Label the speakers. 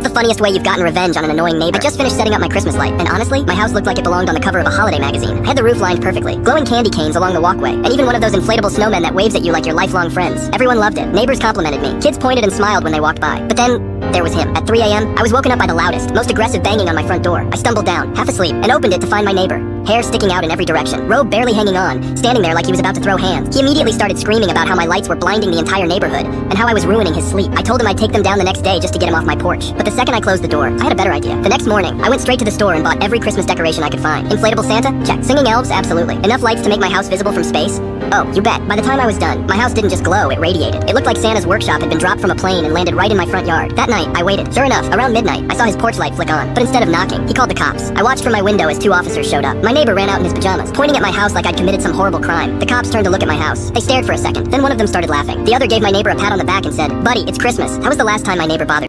Speaker 1: the funniest way you've gotten revenge on an annoying neighbor? I just finished setting up my Christmas light, and honestly, my house looked like it belonged on the cover of a holiday magazine. I had the roof lined perfectly, glowing candy canes along the walkway, and even one of those inflatable snowmen that waves at you like your lifelong friends. Everyone loved it. Neighbors complimented me. Kids pointed and smiled when they walked by. But then, there was him. At 3 a.m., I was woken up by the loudest, most aggressive banging on my front door. I stumbled down, half asleep, and opened it to find my neighbor. Hair sticking out in every direction, robe barely hanging on, standing there like he was about to throw hands. He immediately started screaming about how my lights were blinding the entire neighborhood, and how I was ruining his sleep. I told him I'd take them down the next day just to get him off my porch. But the second I closed the door, I had a better idea. The next morning, I went straight to the store and bought every Christmas decoration I could find. Inflatable Santa? Check. Singing elves? Absolutely. Enough lights to make my house visible from space? Oh, you bet. By the time I was done, my house didn't just glow, it radiated. It looked like Santa's workshop had been dropped from a plane and landed right in my front yard. That night, I waited. Sure enough, around midnight, I saw his porch light flick on. But instead of knocking, he called the cops. I watched from my window as 2 officers showed up. My neighbor ran out in his pajamas, pointing at my house like I'd committed some horrible crime. The cops turned to look at my house. They stared for a second. Then one of them started laughing. The other gave my neighbor a pat on the back and said, "Buddy, it's Christmas." That was the last time my neighbor bothered